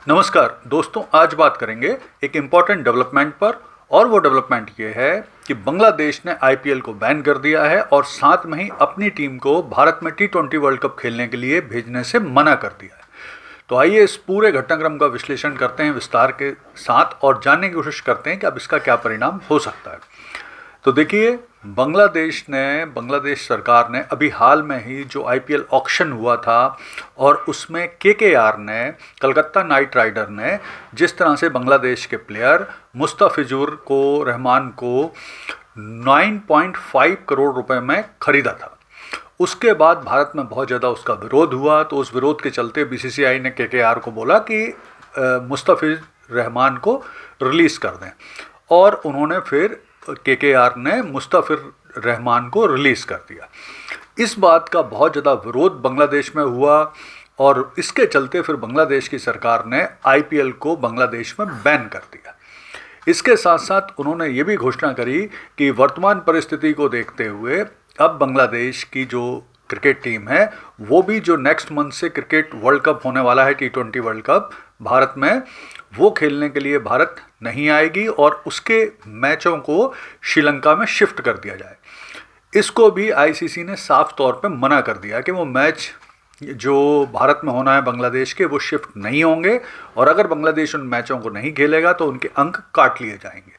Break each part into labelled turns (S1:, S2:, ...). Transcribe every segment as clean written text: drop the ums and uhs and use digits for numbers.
S1: नमस्कार दोस्तों, आज बात करेंगे एक इम्पॉर्टेंट डेवलपमेंट पर। और वो डेवलपमेंट ये है कि बांग्लादेश ने आईपीएल को बैन कर दिया है और साथ में ही अपनी टीम को भारत में T20 वर्ल्ड कप खेलने के लिए भेजने से मना कर दिया है। तो आइए इस पूरे घटनाक्रम का विश्लेषण करते हैं विस्तार के साथ और जानने की कोशिश करते हैं कि अब इसका क्या परिणाम हो सकता है। तो देखिए, बांग्लादेश सरकार ने अभी हाल में ही जो आईपीएल ऑक्शन हुआ था और उसमें केकेआर ने, कलकत्ता नाइट राइडर ने जिस तरह से बांग्लादेश के प्लेयर मुस्तफिजुर को रहमान को 9.5 करोड़ रुपए में खरीदा था, उसके बाद भारत में बहुत ज़्यादा उसका विरोध हुआ। तो उस विरोध के चलते बीसीसीआई ने केकेआर को बोला कि मुस्तफिजुर रहमान को रिलीज़ कर दें, और उन्होंने फिर केकेआर ने मुस्तफिजुर रहमान को रिलीज़ कर दिया। इस बात का बहुत ज़्यादा विरोध बांग्लादेश में हुआ और इसके चलते फिर बांग्लादेश की सरकार ने आईपीएल को बांग्लादेश में बैन कर दिया। इसके साथ साथ उन्होंने ये भी घोषणा करी कि वर्तमान परिस्थिति को देखते हुए अब बांग्लादेश की जो क्रिकेट टीम है वो भी जो नेक्स्ट मंथ से क्रिकेट वर्ल्ड कप होने वाला है, T20 वर्ल्ड कप भारत में, वो खेलने के लिए भारत नहीं आएगी और उसके मैचों को श्रीलंका में शिफ्ट कर दिया जाए। इसको भी आईसीसी ने साफ तौर पे मना कर दिया कि वो मैच जो भारत में होना है बांग्लादेश के, वो शिफ्ट नहीं होंगे और अगर बांग्लादेश उन मैचों को नहीं खेलेगा तो उनके अंक काट लिए जाएंगे।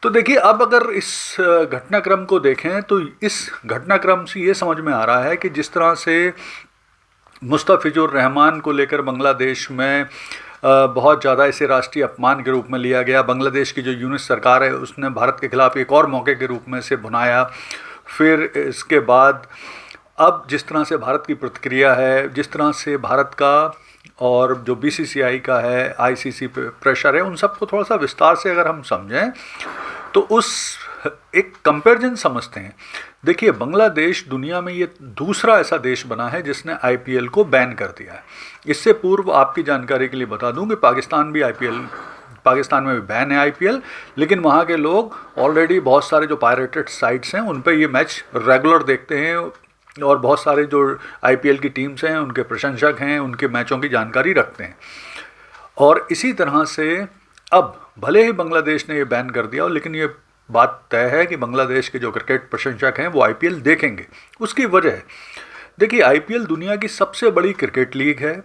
S1: तो देखिए, अब अगर इस घटनाक्रम को देखें तो इस घटनाक्रम से ये समझ में आ रहा है कि जिस तरह से मुस्तफिजुर रहमान को लेकर बांग्लादेश में बहुत ज़्यादा इसे राष्ट्रीय अपमान के रूप में लिया गया। बांग्लादेश की जो यूनिट सरकार है उसने भारत के खिलाफ एक और मौके के रूप में इसे भुनाया। फिर इसके बाद अब जिस तरह से भारत की प्रतिक्रिया है, जिस तरह से भारत का और जो बीसीसीआई का है, आईसीसी पे प्रेशर है, उन सबको थोड़ा सा विस्तार से अगर हम समझें तो उस एक कंपैरिजन समझते हैं। देखिए, बांग्लादेश दुनिया में ये दूसरा ऐसा देश बना है जिसने आईपीएल को बैन कर दिया है। इससे पूर्व आपकी जानकारी के लिए बता दूं कि पाकिस्तान में भी बैन है आईपीएल, लेकिन वहाँ के लोग ऑलरेडी बहुत सारे जो पायरेटेड साइट्स हैं उन पर ये मैच रेगुलर देखते हैं और बहुत सारे जो आईपीएल की टीम्स हैं उनके प्रशंसक हैं, उनके मैचों की जानकारी रखते हैं। और इसी तरह से अब भले ही बांग्लादेश ने ये बैन कर दिया, लेकिन ये बात तय है कि बांग्लादेश के जो क्रिकेट प्रशंसक हैं वो आईपीएल देखेंगे। उसकी वजह है, देखिए, आईपीएल दुनिया की सबसे बड़ी क्रिकेट लीग है।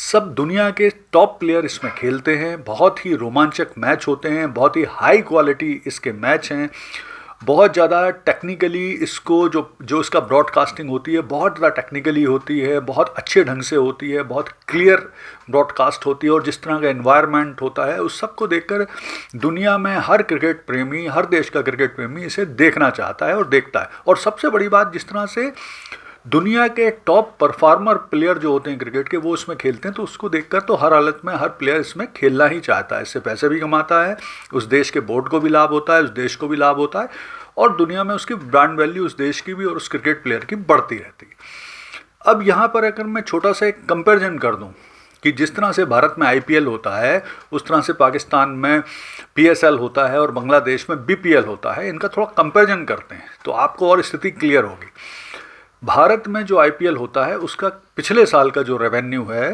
S1: सब दुनिया के टॉप प्लेयर इसमें खेलते हैं, बहुत ही रोमांचक मैच होते हैं, बहुत ही हाई क्वालिटी इसके मैच हैं, बहुत ज़्यादा टेक्निकली इसको जो इसका ब्रॉडकास्टिंग होती है बहुत ज़्यादा टेक्निकली होती है, बहुत अच्छे ढंग से होती है, बहुत क्लियर ब्रॉडकास्ट होती है। और जिस तरह का एनवायरनमेंट होता है उस सब को देखकर दुनिया में हर क्रिकेट प्रेमी, हर देश का क्रिकेट प्रेमी इसे देखना चाहता है और देखता है। और सबसे बड़ी बात, जिस तरह से दुनिया के टॉप परफॉर्मर प्लेयर जो होते हैं क्रिकेट के वो इसमें खेलते हैं, तो उसको देखकर तो हर हालत में हर प्लेयर इसमें खेलना ही चाहता है। इससे पैसे भी कमाता है, उस देश के बोर्ड को भी लाभ होता है, उस देश को भी लाभ होता है और दुनिया में उसकी ब्रांड वैल्यू उस देश की भी और उस क्रिकेट प्लेयर की बढ़ती रहती है। अब यहाँ पर अगर मैं छोटा सा एक कंपेरिजन कर दूँ कि जिस तरह से भारत में आईपीएल होता है उस तरह से पाकिस्तान में पीएसएल होता है और बांग्लादेश में बीपीएल होता है, इनका थोड़ा कंपेरिजन करते हैं तो आपको और स्थिति क्लियर होगी। भारत में जो आईपीएल होता है उसका पिछले साल का जो रेवेन्यू है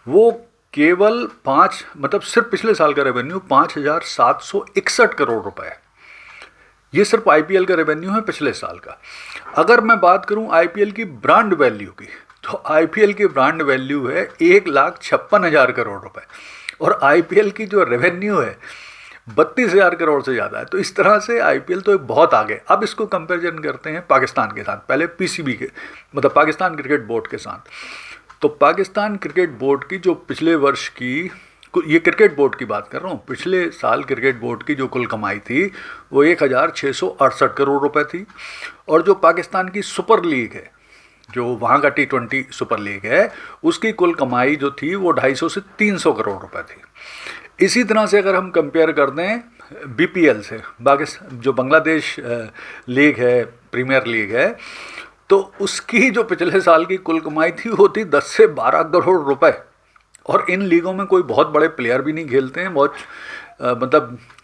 S1: वो केवल सिर्फ पिछले साल का रेवेन्यू 5,761 करोड़ रुपए है। ये सिर्फ आईपीएल का रेवेन्यू है पिछले साल का। अगर मैं बात करूं आईपीएल की ब्रांड वैल्यू की, तो आईपीएल की ब्रांड वैल्यू है 1,56,000 करोड़ रुपए और आईपीएल की जो रेवेन्यू है 32,000 करोड़ से ज़्यादा है। तो इस तरह से आईपीएल तो एक बहुत आगे। अब इसको कंपैरिजन करते हैं पाकिस्तान के साथ, पहले पीसीबी के पाकिस्तान क्रिकेट बोर्ड के साथ। तो पाकिस्तान क्रिकेट बोर्ड की जो पिछले वर्ष की, ये क्रिकेट बोर्ड की बात कर रहा हूँ, पिछले साल क्रिकेट बोर्ड की जो कुल कमाई थी वो 1,668 करोड़ रुपए थी। और जो पाकिस्तान की सुपर लीग है, जो वहाँ का T20 सुपर लीग है, उसकी कुल कमाई जो थी वो 250 से 300 करोड़ रुपए थी। इसी तरह से अगर हम कंपेयर कर दें बीपीएल से, जो बांग्लादेश लीग है, प्रीमियर लीग है, तो उसकी जो पिछले साल की कुल कमाई थी वो थी 10 से 12 करोड़ रुपए। और इन लीगों में कोई बहुत बड़े प्लेयर भी नहीं खेलते हैं,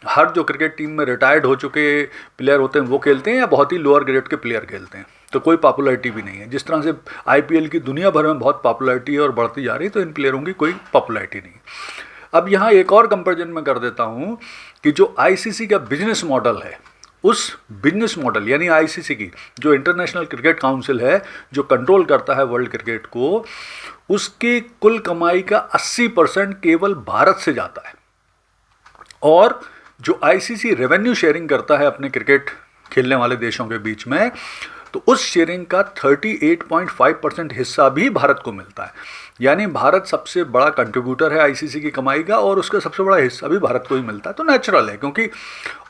S1: हर जो क्रिकेट टीम में रिटायर्ड हो चुके प्लेयर होते हैं वो खेलते हैं या बहुत ही लोअर ग्रेड के प्लेयर खेलते हैं। तो कोई पॉपुलैरिटी भी नहीं है। जिस तरह से आईपीएल की दुनिया भर में बहुत पॉपुलैरिटी है और बढ़ती जा रही है, तो इन प्लेयरों की कोई पॉपुलैरिटी नहीं। अब यहाँ एक और कंपैरिजन मैं कर देता हूँ कि जो आईसीसी का बिजनेस मॉडल है, उस बिजनेस मॉडल यानी आईसीसी की जो इंटरनेशनल क्रिकेट काउंसिल है, जो कंट्रोल करता है वर्ल्ड क्रिकेट को, उसकी कुल कमाई का 80% केवल भारत से जाता है। और जो आईसीसी रेवेन्यू शेयरिंग करता है अपने क्रिकेट खेलने वाले देशों के बीच में, तो उस शेयरिंग का 38.5% हिस्सा भी भारत को मिलता है। यानी भारत सबसे बड़ा कंट्रीब्यूटर है आईसीसी की कमाई का, और उसका सबसे बड़ा हिस्सा भी भारत को ही मिलता है। तो नेचुरल है, क्योंकि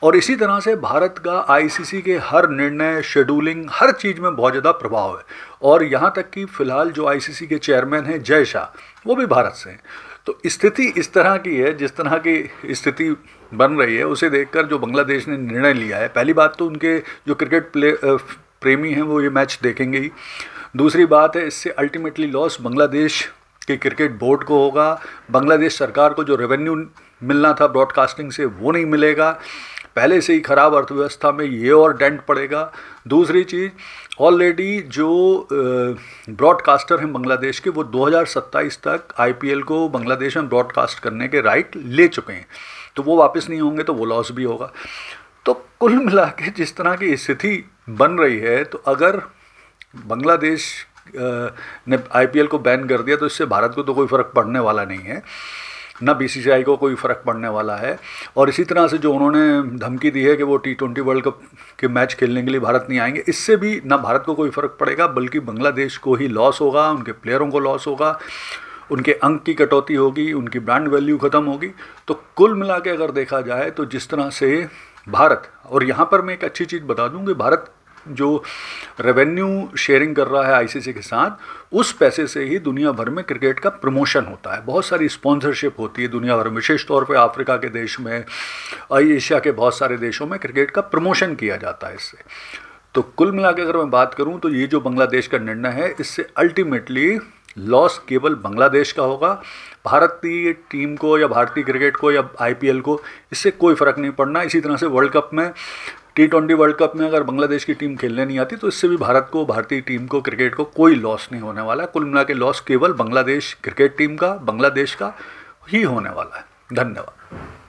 S1: और इसी तरह से भारत का आईसीसी के हर निर्णय, शेड्यूलिंग, हर चीज़ में बहुत ज़्यादा प्रभाव है। और यहाँ तक कि फ़िलहाल जो आईसीसी के चेयरमैन हैं जय शाह, वो भी भारत से हैं। तो स्थिति इस तरह की है, जिस तरह की स्थिति बन रही है उसे देखकर जो बांग्लादेश ने निर्णय लिया है, पहली बात तो उनके जो क्रिकेट प्रेमी हैं वो ये मैच देखेंगे ही। दूसरी बात है, इससे अल्टीमेटली लॉस बांग्लादेश के क्रिकेट बोर्ड को होगा। बांग्लादेश सरकार को जो रेवेन्यू मिलना था ब्रॉडकास्टिंग से वो नहीं मिलेगा। पहले से ही ख़राब अर्थव्यवस्था में ये और डेंट पड़ेगा। दूसरी चीज़, ऑलरेडी जो ब्रॉडकास्टर हैं बांग्लादेश के, वो 2027 तक आईपीएल को बांग्लादेश में ब्रॉडकास्ट करने के राइट ले चुके हैं, तो वो वापस नहीं होंगे, तो वो लॉस भी होगा। तो कुल मिला के जिस तरह की स्थिति बन रही है, तो अगर बांग्लादेश ने आईपीएल को बैन कर दिया तो इससे भारत को तो कोई फ़र्क पड़ने वाला नहीं है, ना बीसीसीआई को कोई फ़र्क पड़ने वाला है। और इसी तरह से जो उन्होंने धमकी दी है कि वो T20 वर्ल्ड कप के मैच खेलने के लिए भारत नहीं आएंगे, इससे भी ना भारत को कोई फ़र्क पड़ेगा, बल्कि बांग्लादेश को ही लॉस होगा, उनके प्लेयरों को लॉस होगा, उनके अंक की कटौती होगी, उनकी ब्रांड वैल्यू ख़त्म होगी। तो कुल मिला के अगर देखा जाए तो जिस तरह से भारत, और यहाँ पर मैं एक अच्छी चीज़ बता दूँ कि भारत जो रेवेन्यू शेयरिंग कर रहा है आईसीसी के साथ, उस पैसे से ही दुनिया भर में क्रिकेट का प्रमोशन होता है। बहुत सारी स्पॉन्सरशिप होती है दुनिया भर में, विशेष तौर पे अफ्रीका के देश में, एशिया के बहुत सारे देशों में क्रिकेट का प्रमोशन किया जाता है इससे। तो कुल मिला के अगर मैं बात करूं तो ये जो बांग्लादेश का निर्णय है, इससे अल्टीमेटली लॉस केवल बांग्लादेश का होगा। भारतीय टीम को या भारतीय क्रिकेट को या आईपीएल को इससे कोई फ़र्क नहीं पड़ना। इसी तरह से वर्ल्ड कप में, T20 वर्ल्ड कप में अगर बांग्लादेश की टीम खेलने नहीं आती तो इससे भी भारत को, भारतीय टीम को, क्रिकेट को कोई लॉस नहीं होने वाला। कुल मिला के लॉस केवल बांग्लादेश क्रिकेट टीम का, बांग्लादेश का ही होने वाला है। धन्यवाद।